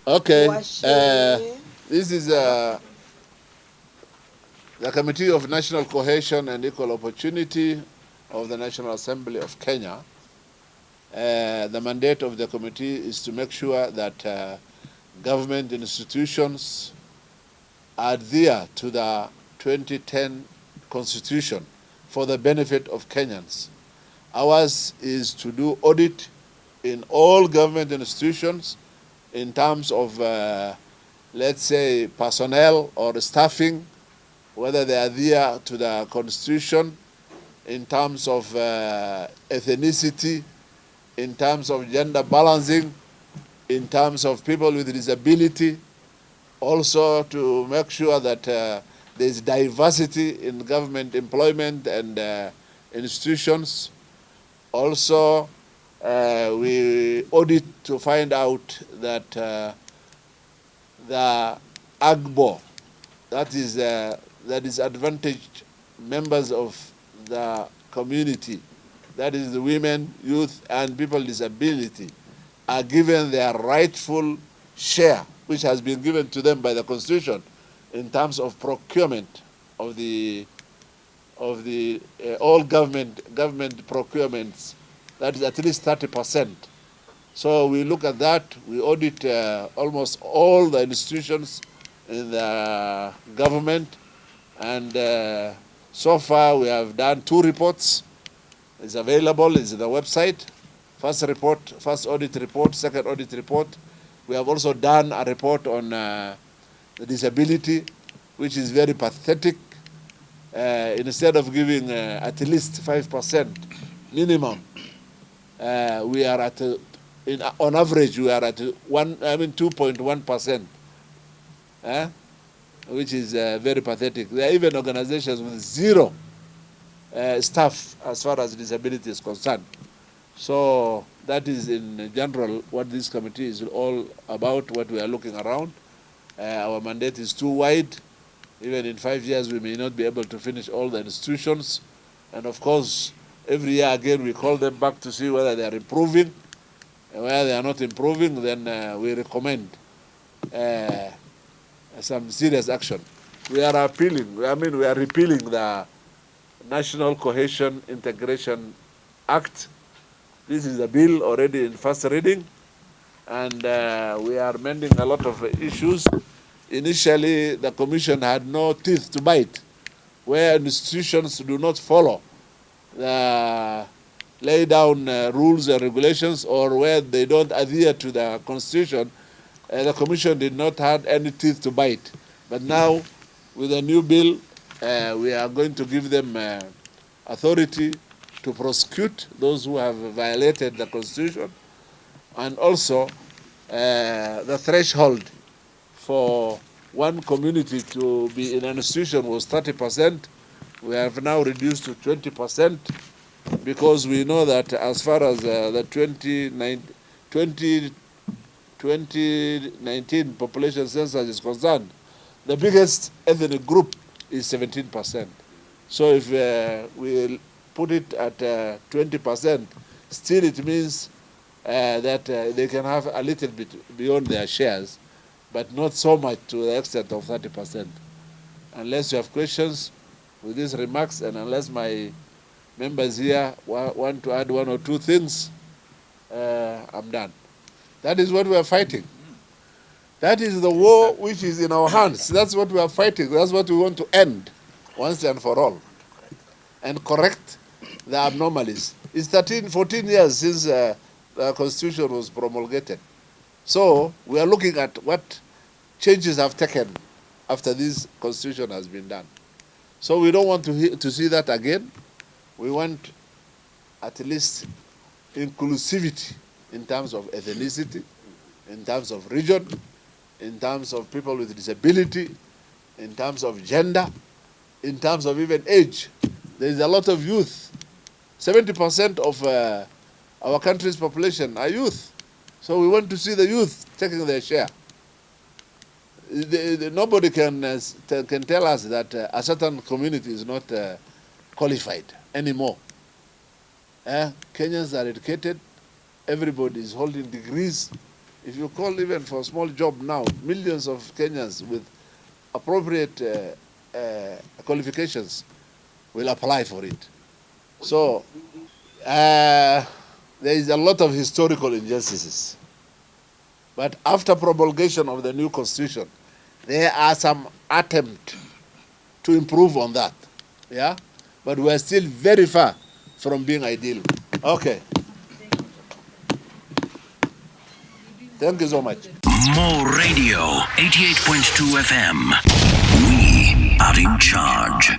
Okay. This is the Committee of National Cohesion and Equal Opportunity of the National Assembly of Kenya. The mandate of the committee is to make sure that government institutions adhere to the 2010 Constitution for the benefit of Kenyans. Ours is to do audit in all government institutions in terms of, let's say, personnel or staffing, whether they adhere to the Constitution, in terms of ethnicity, in terms of gender balancing, in terms of people with disability, also to make sure that there is diversity in government employment and institutions. Also, we audit to find out that the AGBO, that is the disadvantaged members of the community, that is the women, youth, and people with disability, are given their rightful share, which has been given to them by the Constitution in terms of procurement of the all government procurements. That is at least 30%. So we look at that. We audit almost all the institutions in the government, and so far we have done 2 reports. It's available. It's on the website. First report, first audit report, second audit report. We have also done a report on the disability, which is very pathetic. Instead of giving at least 5% minimum, we are at on average we are at 2.1%, which is very pathetic. There are even organizations with 0 staff as far as disability is concerned. So that is in general what this committee is all about, what we are looking around. Our mandate is too wide. Even in 5 years we may not be able to finish all the institutions. And of course, every year again we call them back to see whether they are improving. And where they are not improving, then we recommend some serious action. We are appealing, we are repealing the National Cohesion Integration Act. This is a bill already in first reading, and we are mending a lot of issues. Initially, the Commission had no teeth to bite, where institutions do not follow the lay down rules and regulations, or where they don't adhere to the Constitution. The Commission did not have any teeth to bite. But now, with a new bill, we are going to give them authority to prosecute those who have violated the Constitution, and also the threshold for one community to be in an institution was 30%. We have now reduced to 20%, because we know that as far as the 2019 population census is concerned, the biggest ethnic group is 17%. So if we put it at 20%, still it means that they can have a little bit beyond their shares, but not so much to the extent of 30%. Unless you have questions with these remarks, and unless my members here want to add 1 or 2 things, I'm done. That is what we are fighting. That is the war which is in our hands. That's what we are fighting. That's what we want to end once and for all, and correct the abnormalities. It's 14 years since the Constitution was promulgated. So we are looking at what changes have taken after this Constitution has been done. So we don't want to see that again. We want at least inclusivity in terms of ethnicity, in terms of region, in terms of people with disability, in terms of gender, in terms of even age. There is a lot of youth. 70% of our country's population are youth. So we want to see the youth taking their share. Nobody can tell us that a certain community is not qualified anymore. Kenyans are educated. Everybody is holding degrees. If you call even for a small job now, millions of Kenyans with appropriate qualifications will apply for it. So there is a lot of historical injustices. But after promulgation of the new constitution, there are some attempts to improve on that. Yeah? But we are still very far from being ideal. Okay. Thank you so much. More Radio, 88.2 FM. We are in charge.